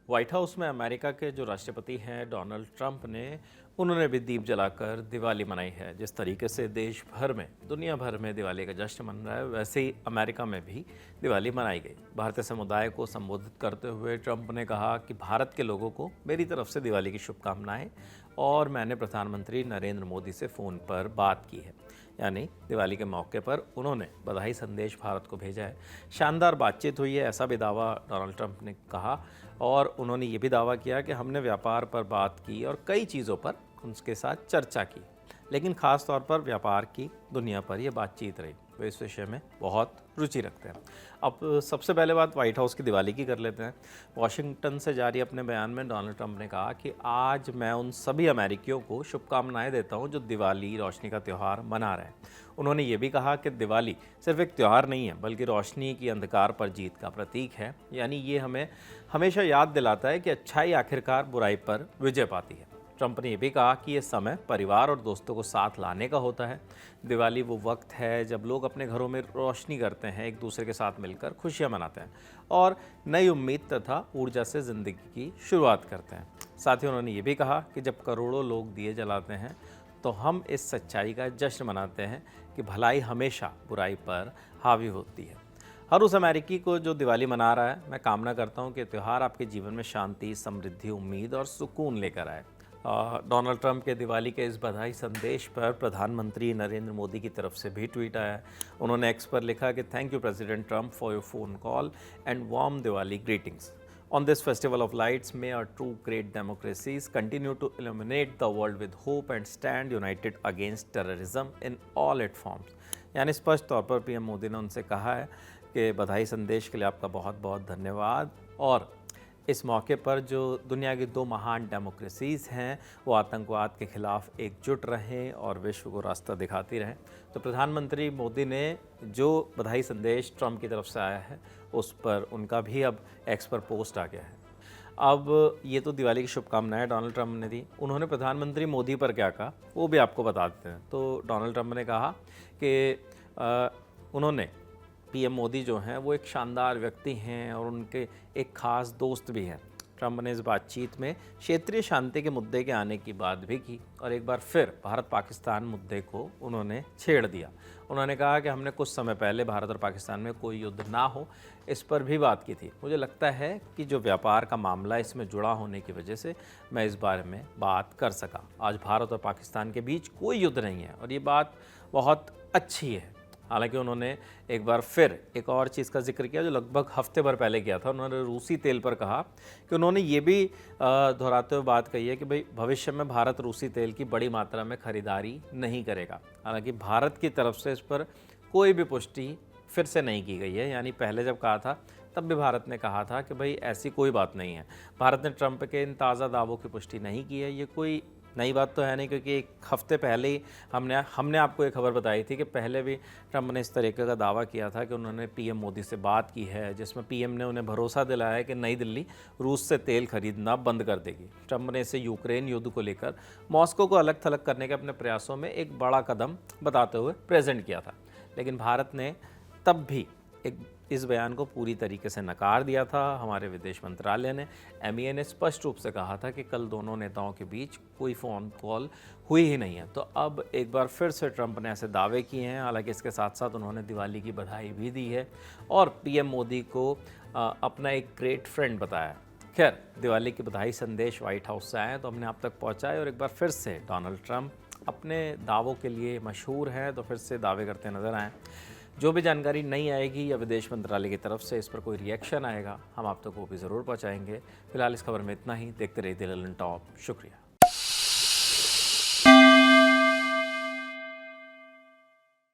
White house में America के जो राष्ट्रपति हैं डोनाल्ड ट्रंप ने उन्होंने भी दीप जलाकर दिवाली मनाई है। जिस तरीके से देश भर में दुनिया भर में दिवाली का जश्न मन रहा है, वैसे ही अमेरिका में भी दिवाली मनाई गई। भारतीय समुदाय को संबोधित करते हुए ट्रंप ने कहा कि भारत के लोगों को मेरी तरफ से दिवाली की शुभकामनाएं और मैंने प्रधानमंत्री नरेंद्र मोदी से फ़ोन पर बात की है। यानी दिवाली के मौके पर उन्होंने बधाई संदेश भारत को भेजा है। शानदार बातचीत हुई है, ऐसा भी दावा डोनाल्ड ट्रंप ने कहा और उन्होंने ये भी दावा किया कि हमने व्यापार पर बात की और कई चीज़ों पर उनके साथ चर्चा की, लेकिन ख़ास तौर पर व्यापार की दुनिया पर यह बातचीत रही। वे इस विषय में बहुत रुचि रखते हैं। अब सबसे पहले बात व्हाइट हाउस की दिवाली की कर लेते हैं। वॉशिंगटन से जारी अपने बयान में डोनाल्ड ट्रंप ने कहा कि आज मैं उन सभी अमेरिकियों को शुभकामनाएं देता हूं जो दिवाली रोशनी का त्यौहार मना रहे हैं। उन्होंने ये भी कहा कि दिवाली सिर्फ एक त्यौहार नहीं है, बल्कि रोशनी की अंधकार पर जीत का प्रतीक है। यानी ये हमें हमेशा याद दिलाता है कि अच्छाई आखिरकार बुराई पर विजय पाती है। ट्रंप ने यह भी कहा कि ये समय परिवार और दोस्तों को साथ लाने का होता है। दिवाली वो वक्त है जब लोग अपने घरों में रोशनी करते हैं, एक दूसरे के साथ मिलकर खुशियां मनाते हैं और नई उम्मीद तथा ऊर्जा से ज़िंदगी की शुरुआत करते हैं। साथ ही उन्होंने ये भी कहा कि जब करोड़ों लोग दिए जलाते हैं तो हम इस सच्चाई का जश्न मनाते हैं कि भलाई हमेशा बुराई पर हावी होती है। हर उस अमेरिकी को जो दिवाली मना रहा है, मैं कामना करता हूँ कि त्यौहार आपके जीवन में शांति, समृद्धि, उम्मीद और सुकून लेकर आए। डोनाल्ड ट्रंप के दिवाली के इस बधाई संदेश पर प्रधानमंत्री नरेंद्र मोदी की तरफ से भी ट्वीट आया है। उन्होंने एक्स पर लिखा कि thank you president Trump for your phone call and warm Diwali greetings. On this festival of lights, may our two great democracies continue to illuminate the world with hope and stand united against terrorism in all its forms। यानी स्पष्ट तौर पर PM Modi ने उनसे कहा है कि बधाई संदेश के लिए आपका बहुत बहुत धन्यवाद और इस मौके पर जो दुनिया की दो महान डेमोक्रेसीज़ हैं वो आतंकवाद के खिलाफ एकजुट रहें और विश्व को रास्ता दिखाती रहें। तो प्रधानमंत्री मोदी ने जो बधाई संदेश ट्रंप की तरफ से आया है उस पर उनका भी अब एक्स पर पोस्ट आ गया है। अब ये तो दिवाली की शुभकामनाएं डोनाल्ड ट्रंप ने दी। उन्होंने प्रधानमंत्री मोदी पर क्या कहा वो भी आपको बता देते हैं। तो डोनाल्ड ट्रंप ने कहा कि उन्होंने पीएम मोदी जो हैं वो एक शानदार व्यक्ति हैं और उनके एक ख़ास दोस्त भी हैं। ट्रंप ने इस बातचीत में क्षेत्रीय शांति के मुद्दे के आने की बात भी की और एक बार फिर भारत पाकिस्तान मुद्दे को उन्होंने छेड़ दिया। उन्होंने कहा कि हमने कुछ समय पहले भारत और पाकिस्तान में कोई युद्ध ना हो इस पर भी बात की थी। मुझे लगता है कि जो व्यापार का मामला इसमें जुड़ा होने की वजह से मैं इस बारे में बात कर सका। आज भारत और पाकिस्तान के बीच कोई युद्ध नहीं है और ये बात बहुत अच्छी है। हालांकि उन्होंने एक बार फिर एक और चीज़ का जिक्र किया जो लगभग हफ्ते भर पहले किया था। उन्होंने रूसी तेल पर कहा कि उन्होंने ये भी दोहराते हुए बात कही है कि भाई भविष्य में भारत रूसी तेल की बड़ी मात्रा में खरीदारी नहीं करेगा। हालांकि भारत की तरफ से इस पर कोई भी पुष्टि फिर से नहीं की गई है। यानी पहले जब कहा था तब भी भारत ने कहा था कि भाई ऐसी कोई बात नहीं है। भारत ने ट्रंप के इन ताज़ा दावों की पुष्टि नहीं की है। ये कोई नई बात तो है नहीं, क्योंकि एक हफ्ते पहले ही हमने आपको एक खबर बताई थी कि पहले भी ट्रंप ने इस तरीके का दावा किया था कि उन्होंने पीएम मोदी से बात की है, जिसमें पीएम ने उन्हें भरोसा दिलाया है कि नई दिल्ली रूस से तेल खरीदना बंद कर देगी। ट्रंप ने इसे यूक्रेन युद्ध को लेकर मॉस्को को अलग थलग करने के अपने प्रयासों में एक बड़ा कदम बताते हुए प्रेजेंट किया था, लेकिन भारत ने तब भी इस बयान को पूरी तरीके से नकार दिया था। हमारे विदेश मंत्रालय ने एमईए ने स्पष्ट रूप से कहा था कि कल दोनों नेताओं के बीच कोई फ़ोन कॉल हुई ही नहीं है। तो अब एक बार फिर से ट्रंप ने ऐसे दावे किए हैं। हालांकि इसके साथ साथ उन्होंने दिवाली की बधाई भी दी है और पीएम मोदी को अपना एक ग्रेट फ्रेंड बताया। खैर, दिवाली की बधाई संदेश व्हाइट हाउस से आए तो हमने आप तक पहुँचाए और एक बार फिर से डोनाल्ड ट्रंप अपने दावों के लिए मशहूर हैं, तो फिर से दावे करते नज़र आएँ। जो भी जानकारी नहीं आएगी या विदेश मंत्रालय की तरफ से इस पर कोई रिएक्शन आएगा, हम आप तक वो भी ज़रूर पहुंचाएंगे। फिलहाल इस खबर में इतना ही। देखते रहिए दिल टॉप। शुक्रिया।